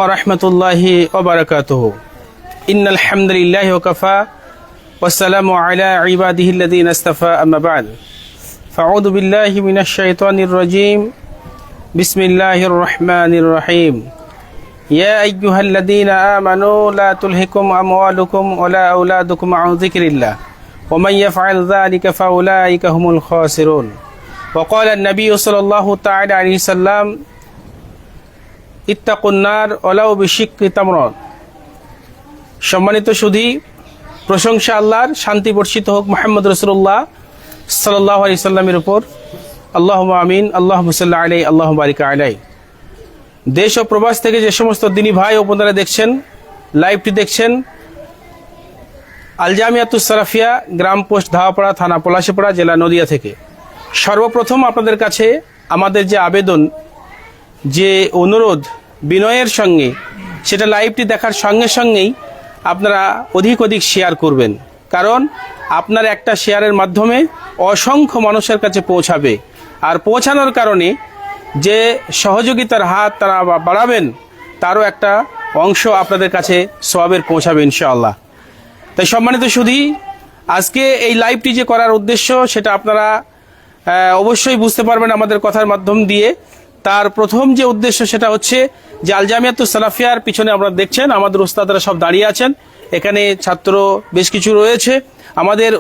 ওরহমতুল্লাহি ওবারাকাতুহু ইন্নাল হামদুলিল্লাহি ওয়া কাফা ওয়াসসালামু আলা ইবাদিহিল্লাযীনা ইসতাফা আম্মা বা'দ ফাআউযু বিল্লাহি মিনাশ শাইতানির রাজীম বিসমিল্লাহির রহমানির রহিম ইয়া আইয়ুহাল্লাযীনা আমানু লা তুলহিকুম আমওয়ালুকুম ওয়ালা আওলাদুকুম আন যিকরিল্লাহ ওয়া মান ইয়াফআল যালিকা ফাউলাইকা হুমুল খাসিরুন ওয়া ক্বালা আন-নাবিয়্যু সাল্লাল্লাহু তাআলা আলাইহি ওয়াসাল্লাম ইত্তাকুন্নার ওয়ালাউ বিশিক্কি তামরাত। সম্মানিত সুধী, প্রশংসা আল্লাহর, শান্তি বর্ষিত হোক মুহাম্মদ রাসূলুল্লাহ সাল্লাল্লাহু আলাইহি সাল্লামের উপর। আল্লাহুম্মা আমিন, আল্লাহুম্মা সাল্লি আলাইহি, আল্লাহুম্মা বারিক আলাইহি। দেশ ও প্রবাস থেকে যে সমস্ত দিনী ভাই ও বোনেরা দেখছেন, লাইভটি দেখছেন, আল জামিয়াতুস সালাফিয়া, গ্রাম পোস্ট ধাওয়াপাড়া, থানা পলাশীপাড়া, জেলা নদিয়া থেকে সর্বপ্রথম আপনাদের কাছে আমাদের যে আবেদন, যে অনুরোধ বিনয়ের সঙ্গে, সেটা লাইভটি দেখার সঙ্গে সঙ্গেই আপনারা অধিক শেয়ার করবেন। কারণ আপনার একটা শেয়ারের মাধ্যমে অসংখ্য মানুষের কাছে পৌঁছাবে, আর পৌঁছানোর কারণে যে সহযোগিতার হাত তারা বাড়াবেন, তারও একটা অংশ আপনাদের কাছে সওয়াবের পৌঁছাবে ইনশাআল্লাহ। তাই সম্মানিত সুধী, আজকে এই লাইভটি যে করার উদ্দেশ্য, সেটা আপনারা অবশ্যই বুঝতে পারবেন আমাদের কথার মাধ্যম দিয়ে। তার প্রথম যে উদ্দেশ্য, সেটা হচ্ছে যে আল জামিয়াতুস সালাফিয়ার পিছনে আপনারা দেখছেন আমাদের উস্তাদরা সব দাঁড়িয়ে আছেন। এখানে ছাত্র বেশ কিছু রয়েছে, আমাদের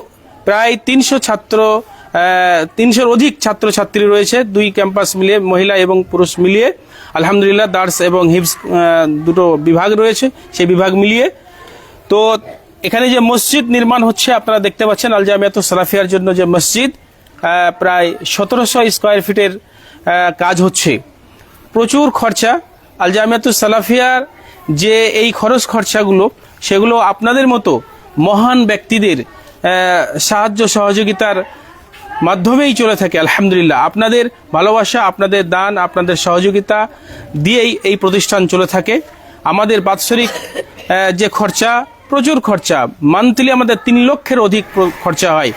প্রায় 300-র অধিক ছাত্রছাত্রী রয়েছে, দুই ক্যাম্পাস মিলিয়ে, মহিলা এবং পুরুষ মিলিয়ে। আলহামদুলিল্লাহ, দার্স এবং হিফজ দুটো বিভাগ রয়েছে, সেই বিভাগ মিলিয়ে। তো এখানে যে মসজিদ নির্মাণ হচ্ছে আপনারা দেখতে পাচ্ছেন, আল জামিয়াতুস সালাফিয়ার জন্য যে মসজিদ, প্রায় 1700 স্কয়ার ফিটের কাজ হচ্ছে। প্রচুর খরচা। আল জামিয়াতুস সালাফিয়ার যে এই খরচাগুলো, সেগুলো আপনাদের মতো মহান ব্যক্তিদের সাহায্য সহযোগিতার মাধ্যমেই চলে থাকে। আলহামদুলিল্লাহ, আপনাদের ভালোবাসা, আপনাদের দান, আপনাদের সহযোগিতা দিয়েই এই প্রতিষ্ঠান চলে থাকে। আমাদের বাৎসরিক যে খরচা, প্রচুর খরচা, মান্থলি আমাদের 3 লক্ষের অধিক খরচা হয়,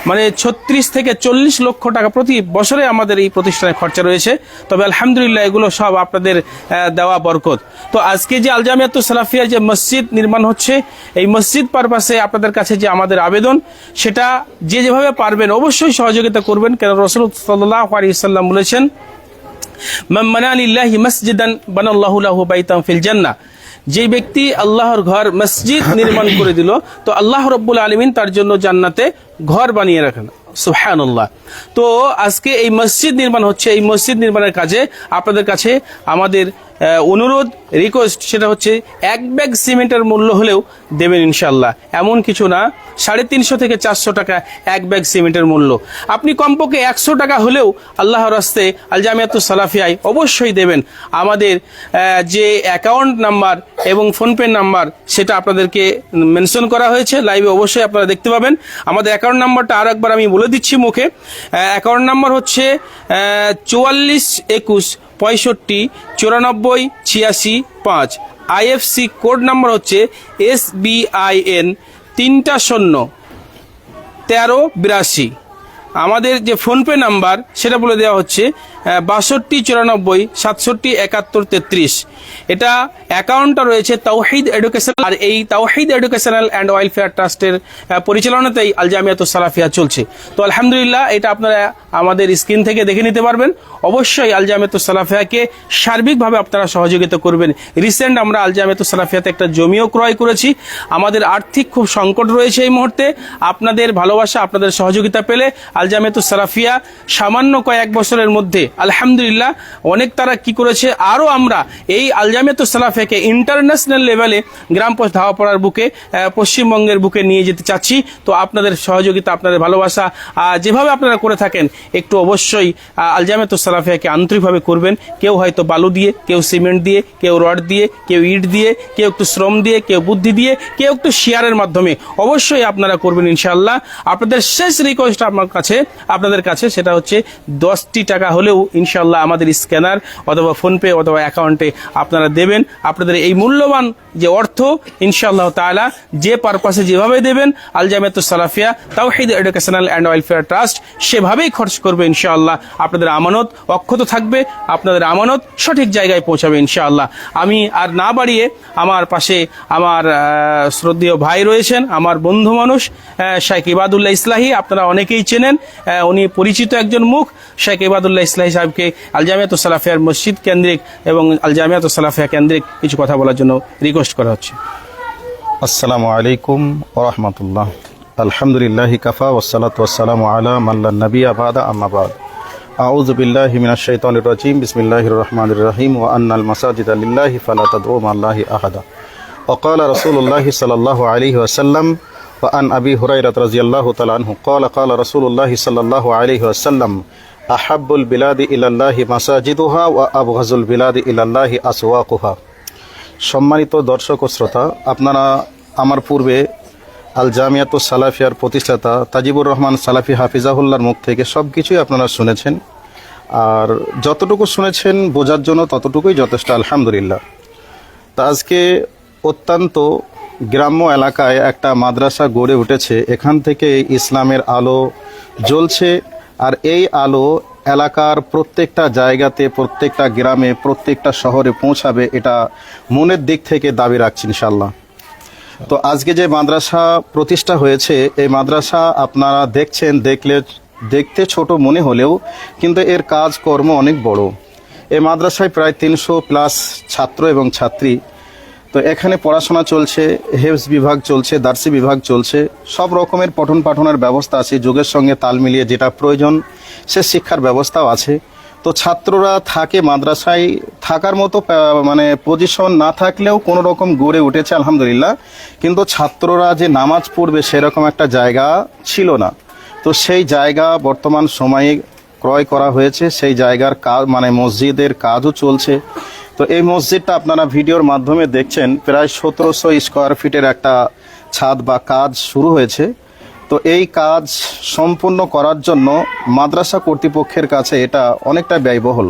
মানে 36 থেকে 40 লক্ষ টাকা প্রতি বছরে আমাদের এই প্রতিষ্ঠানে খরচা রয়েছে। তবে আলহামদুলিল্লাহ, এগুলো সব আপনাদের দেওয়া বরকত। তো আজকে যে আল জামিয়াতুস সালাফিয়ার যে মসজিদ নির্মাণ হচ্ছে, এই মসজিদ পারপাসে আপনাদের কাছে যে আমাদের আবেদন, সেটা যে যেভাবে পারবেন অবশ্যই সহযোগিতা করবেন। কেন রাসূল সাল্লাল্লাহু আলাইহি ওয়াসাল্লাম বলেছেন, মান মানা লিল্লাহি মাসজিদান বানাল্লাহু লাহু বাইতান ফিল জান্নাহ। যে ব্যক্তি আল্লাহর ঘর, মসজিদ নির্মাণ করে দিল, তো আল্লাহ রাব্বুল আলামিন তার জন্য জান্নাতে ঘর বানিয়ে রাখেন। সুবহানাল্লাহ। তো আজকে এই মসজিদ নির্মাণ হচ্ছে, এই মসজিদ নির্মাণের কাজে আপনাদের কাছে আমাদের অনুরোধ, রিকোয়েস্ট, সেটা হচ্ছে 1 ব্যাগ সিমেন্টের মূল্য হলেও দেবেন ইনশাআল্লাহ। এমন কিছু না, 350 থেকে 400 টাকা 1 ব্যাগ সিমেন্টের মূল্য। আপনি কমপক্ষে 100 টাকা হলেও আল্লাহর রাস্তে আল জামিয়াতুস সালাফিয়ায় অবশ্যই দেবেন। আমাদের যে অ্যাকাউন্ট নাম্বার এবং ফোনপে নাম্বার, সেটা আপনাদেরকে মেনশন করা হয়েছে লাইভে, অবশ্যই আপনারা দেখতে পাবেন। আমাদের অ্যাকাউন্ট নাম্বারটা আর একবার আমি বলে দিচ্ছি মুখে। অ্যাকাউন্ট নাম্বার হচ্ছে 44 21 65 94 86 5। আইএফসি কোড নাম্বার হচ্ছে SBIN 3 0 13 82। আমাদের যে ফোনপে নাম্বার, সেটা বলে দেওয়া হচ্ছে 62 94 67 71 33। এটা অ্যাকাউন্টটা রয়েছে তাওহীদ এডুকেশন, আর এই তাওহীদ এডুকেশনাল অ্যান্ড ওয়েলফেয়ার ট্রাস্টের পরিচালনাতেই আল জামিয়াতুস সালাফিয়া চলছে। তো আলহামদুলিল্লাহ, এটা আপনারা আমাদের স্ক্রিন থেকে দেখে নিতে পারবেন। অবশ্যই আল জামিয়াতুস সালাফিয়াকে সার্বিকভাবে আপনারা সহযোগিতা করবেন। রিসেন্ট আমরা আল জামিয়াতুস সালাফিয়াতে একটা জমিও ক্রয় করেছি। আমাদের আর্থিক খুব সংকট রয়েছে এই মুহূর্তে। আপনাদের ভালোবাসা, আপনাদের সহযোগিতা পেলে আল জামিয়াতুস সালাফিয়া সামান্য কয়েক বছরের মধ্যে আলহামদুলিল্লাহ অনেক তারা কি করেছে, আরও আমরা এই আল জামিয়াতুস সালাফিয়াকে ইন্টারন্যাশনাল লেভেলে গ্রাম পোস্ট ধাওয়াপাড়ার বুকে, পশ্চিমবঙ্গের বুকে নিয়ে যেতে চাচ্ছি। তো আপনাদের সহযোগিতা, আপনাদের ভালোবাসা যেভাবে আপনারা করে থাকেন, একটু অবশ্যই আল জামিয়াতুস সালাফিয়াকে আন্তরিকভাবে করবেন। কেউ হয়তো বালু দিয়ে, কেউ সিমেন্ট দিয়ে, কেউ রড দিয়ে, কেউ ইট দিয়ে, কেউ একটু শ্রম দিয়ে, কেউ বুদ্ধি দিয়ে, কেউ একটু শেয়ারের মাধ্যমে অবশ্যই আপনারা করবেন ইনশাআল্লাহ। আপনাদের শেষ রিকোয়েস্ট আপনাদের কাছে, সেটা হচ্ছে 10টি টাকা হলেও হলেও ইনশাআল্লাহ আমাদের স্ক্যানার অথবা ফোনপে অথবা অ্যাকাউন্টে আপনারা দেবেন। আপনাদের এই মূল্যবান যে অর্থ ইনশাআল্লাহ তাআলা যে পারপাসে যেভাবে দেবেন Al Jamiatus Salafia Tawhid educational and welfare trust সেভাবেই খরচ করবে ইনশাআল্লাহ। আপনাদের আমানত অক্ষত থাকবে, আপনাদের আমানত সঠিক জায়গায় পৌঁছাবে ইনশাআল্লাহ। আমি আর না বাড়িয়ে আমার পাশে আমার শ্রদ্ধেয় ভাই রয়েছেন, আমার বন্ধু মানুষ শেখ ইবাদুল্লাহ ইসলাহি, আপনারা অনেকেই চেনেন, উনি পরিচিত একজন মুখ। শেখ ইবাদুল্লাহ ইসলাহি সাহেবকে আল জামিয়াতুস সালাফিয়ার মসজিদ কেন্দ্রিক এবং আল জামিয়াতুস সালাফিয়া কেন্দ্রিক কিছু কথা বলার জন্য রিকোয়েস্ট করা হচ্ছে। আসসালামু আলাইকুম ওয়া রাহমাতুল্লাহ। আলহামদুলিল্লাহি কাফা ওয়াসসালাতু ওয়াসসালামু আলা মান লা নাবিয়্যা বা'দা আম্মা বা'দ। আউযু বিল্লাহি মিনাশ শাইতানির রাজীম। বিসমিল্লাহির রাহমানির রাহিম। ওয়া আন্নাল মাসাজিদা লিল্লাহি ফালা তাদউ মা'আল্লাহি আহাদা। ওয়া ক্বালা রাসূলুল্লাহি সাল্লাল্লাহু আলাইহি ওয়াসাল্লাম ওয়া আন আবি হুরায়রা রাদিয়াল্লাহু তাআলা আনহু ক্বালা ক্বালা রাসূলুল্লাহি সাল্লাল্লাহু আলাইহি ওয়াসাল্লাম আহাব্বুল বিলাদি ইলাল্লাহি মাসাজিদুহা ওয়া আবগাযুল বিলাদি ইলাল্লাহি আসওয়াকুহা। সম্মানিত দর্শক ও শ্রোতা, আপনারা আমার পূর্বে আল জামিয়াতুস সালাফিয়ার প্রতিষ্ঠাতা তাজিবুর রহমান সালাফি হাফিজাহুল্লাহর মুখ থেকে সব কিছুই আপনারা শুনেছেন, আর যতটুকু শুনেছেন বোঝার জন্য ততটুকুই যথেষ্ট আলহামদুলিল্লাহ। তা আজকে অত্যন্ত গ্রাম্য এলাকায় একটা মাদ্রাসা গড়ে উঠেছে, এখান থেকে ইসলামের আলো জ্বলছে, আর এই আলো এলাকার প্রত্যেকটা জায়গাতে, প্রত্যেকটা গ্রামে, প্রত্যেকটা শহরে পৌঁছাবে, এটা মনের দিক থেকে দাবি রাখছি ইনশাআল্লাহ। তো আজকে যে মাদ্রাসা প্রতিষ্ঠা হয়েছে, এই মাদ্রাসা আপনারা দেখছেন, দেখতে ছোট মনে হলেও কিন্তু এর কাজকর্ম অনেক বড়। এই মাদ্রাসায় প্রায় 300+ ছাত্র এবং ছাত্রী। তো এখানে পড়াশোনা চলছে, হেফজ বিভাগ চলছে, দার্সি বিভাগ চলছে, সব রকমের পঠন পাঠনের ব্যবস্থা আছে, যুগের সঙ্গে তাল মিলিয়ে যেটা প্রয়োজন সে শিক্ষার ব্যবস্থাও আছে। তো ছাত্ররা থাকে মাদ্রাসায়, থাকার মতো মানে পজিশন না থাকলেও কোনো রকম গড়ে উঠেছে আলহামদুলিল্লাহ, কিন্তু ছাত্ররা যে নামাজ পড়বে সেরকম একটা জায়গা ছিল না। তো সেই জায়গা বর্তমান সময়ে ক্রয় করা হয়েছে, সেই জায়গার কাজ মানে মসজিদের কাজও চলছে। তো এই মসজিদটা আপনারা ভিডিওর মাধ্যমে দেখছেন, প্রায় 1700 স্কোয়ার ফিটের একটা ছাদ বা কাজ শুরু হয়েছে। তো এই কাজ সম্পূর্ণ করার জন্য মাদ্রাসা কর্তৃপক্ষের কাছে এটা অনেকটা ব্যয়বহুল।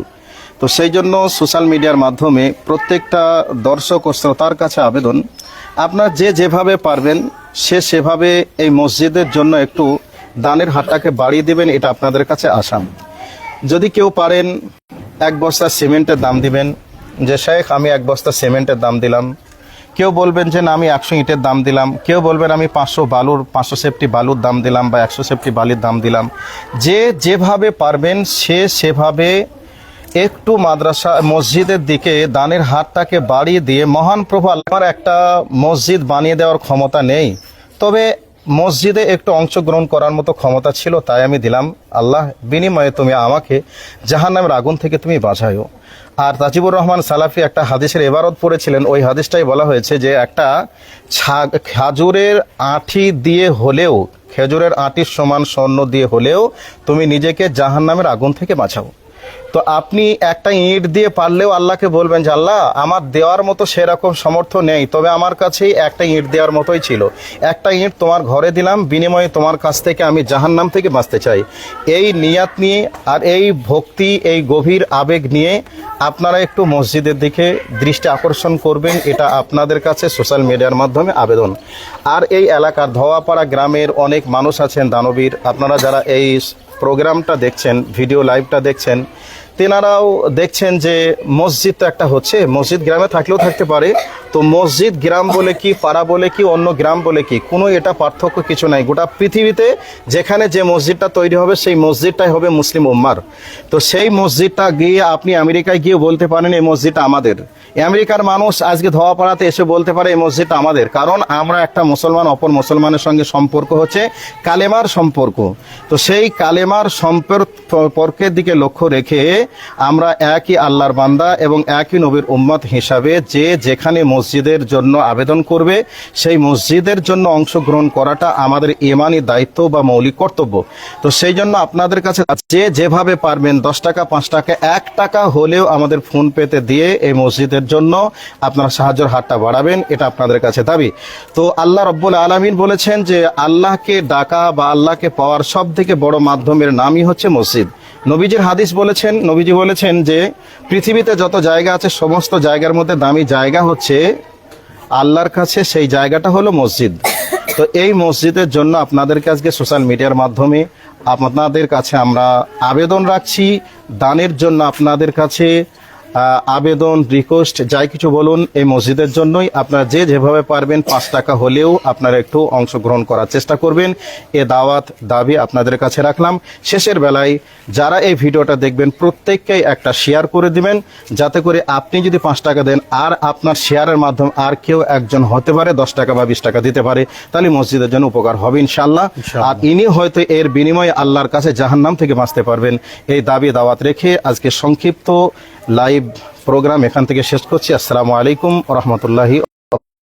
তো সেই জন্য সোশ্যাল মিডিয়ার মাধ্যমে প্রত্যেকটা দর্শক ও শ্রোতার কাছে আবেদন, আপনার যে যেভাবে পারবেন সে সেভাবে এই মসজিদের জন্য একটু দানের হাতটাকে বাড়িয়ে দেবেন, এটা আপনাদের কাছে আসাম। যদি কেউ পারেন 1 বস্তা সিমেন্টের দাম দিবেন, যে শেখ আমি 1 বস্তা সিমেন্টের দাম দিলাম। কেউ বলবেন যে না আমি 100 ইটের দাম দিলাম, কেউ বলবেন আমি 500 সেফটি বালুর দাম দিলাম বা 100 সেফটি বালির দাম দিলাম। যে যেভাবে পারবেন সে সেভাবে একটু মাদ্রাসা মসজিদের দিকে দানের হাতটাকে বাড়িয়ে দিয়ে, মহান প্রভু আল্লাহর একটা মসজিদ বানিয়ে দেওয়ার ক্ষমতা নেই, তবে মসজিদে একটু অংশগ্রহণ করার মতো ক্ষমতা ছিল, তাই আমি দিলাম। আল্লাহ বিনিময়ে তুমি আমাকে জাহান্নামের আগুন থেকে তুমি বাঁচায়ো। আর তাজিবুর রহমান সালাফি একটা হাদিসের ইবারত পড়েছিলেন, ওই হাদিসটাই বলা হয়েছে যে একটা খেজুরের আঁটি দিয়ে হলেও, খেজুরের আঁটির সমান স্বর্ণ দিয়ে হলেও তুমি নিজেকে জাহান্নামের আগুন থেকে বাঁচাও। তো আপনি একটা ইঁট দিয়ে পারলেও আল্লাহকে বলবেন যে আল্লাহ আমার দেওয়ার মতো সেরকম সামর্থ্য নেই, তবে আমার কাছেই একটা ইঁট দেওয়ার মতোই ছিল, একটা ইঁট তোমার ঘরে দিলাম, বিনিময়ে তোমার কাছ থেকে আমি জাহান্নাম থেকে বাঁচতে চাই। এই নিয়াত নিয়ে আর এই ভক্তি, এই গভীর আবেগ নিয়ে আপনারা একটু মসজিদের দিকে দৃষ্টি আকর্ষণ করবেন, এটা আপনাদের কাছে সোশ্যাল মিডিয়ার মাধ্যমে আবেদন। আর এই এলাকার ধোয়াপাড়া গ্রামের অনেক মানুষ আছেন দানবীর, আপনারা যারা এই প্রোগ্রামটা দেখছেন, ভিডিও লাইভটা দেখছেন, তেনারাও দেখছেন যে মসজিদ তো একটা হচ্ছে, মসজিদ গ্রামে থাকলেও থাকতে পারে। তো মসজিদ গ্রাম বলে কি, পাড়া বলে কি, অন্য গ্রাম বলে কি, কোনো এটা পার্থক্য কিছু নাই। গোটা পৃথিবীতে যেখানে যে মসজিদটা তৈরি হবে সেই মসজিদটাই হবে মুসলিম উম্মার। তো সেই মসজিদটা গিয়ে আপনি আমেরিকায় গিয়ে বলতে পারেন এই মসজিদটা আমাদের। আমেরিকার মানুষ আজকে ধোয়াপাড়াতে এসে বলতে পারে এই মসজিদটা আমাদের, কারণ আমরা একটা মুসলমান অপর মুসলমানের সঙ্গে সম্পর্ক হচ্ছে কালেমার সম্পর্ক। তো সেই কালেমার সম্পর্কের দিকে লক্ষ্য রেখে আমরা একই আল্লাহর বান্দা এবং একই নবীর উম্মত হিসাবে যে যেখানে মসজিদের জন্য আবেদন করবে সেই মসজিদের জন্য অংশগ্রহণ করাটা আমাদের ইমানি দায়িত্ব বা মৌলিক কর্তব্য। তো সেই জন্য আপনাদের কাছে যে যেভাবে পারবেন 10 টাকা, 5 টাকা, 1 টাকা হলেও আমাদের ফোন পেতে দিয়ে এই মসজিদের জন্য আপনারা সাহায্যের হাতটা বাড়াবেন, এটা আপনাদের কাছে দাবি। তো আল্লাহ রব্বুল আলামিন বলেছেন যে আল্লাহকে ডাকা বা আল্লাহকে পাওয়ার সব থেকে বড় মাধ্যমের নামই হচ্ছে মসজিদ। নবীজির হাদিস বলেছেন, নবীজি বলেছেন যে পৃথিবীতে যত জায়গা আছে সমস্ত জায়গার মধ্যে দামি জায়গা হচ্ছে আল্লাহর কাছে সেই জায়গাটা হলো মসজিদ। তো এই মসজিদের জন্য আপনাদেরকে আজকে সোশ্যাল মিডিয়ার মাধ্যমে আপনাদের কাছে আমরা আবেদন রাখছি, দানের জন্য আপনাদের কাছে আবেদন, রিকোয়েস্ট যাই কিছু বলুন, এই মসজিদের জন্যই আপনারা যে যেভাবে পারবেন 5 টাকা হলেও আপনারা একটু অংশগ্রহণ করার চেষ্টা করবেন। এ দাওয়াত দাবি আপনাদের কাছে রাখলাম। শেষের বেলায় যারা এই ভিডিওটা দেখবেন প্রত্যেককেই একটা শেয়ার করে দিবেন, যাতে করে আপনি যদি 5 টাকা দেন আর আপনার শেয়ারের মাধ্যমে আর কেউ একজন হতে পারে 10 টাকা বা 20 টাকা দিতে পারে, তাহলে মসজিদের জন্য উপকার হবে ইনশাআল্লাহ। আর ইনি হয়তো এর বিনিময়ে আল্লাহর কাছে জাহান্নাম থেকে বাঁচতে পারবেন। এই দাবি দাওয়াত রেখে আজকে সংক্ষিপ্ত লাইভ প্রোগ্রাম এখান থেকে শেষ করছি। আসসালামু আলাইকুম ওয়া রাহমাতুল্লাহি।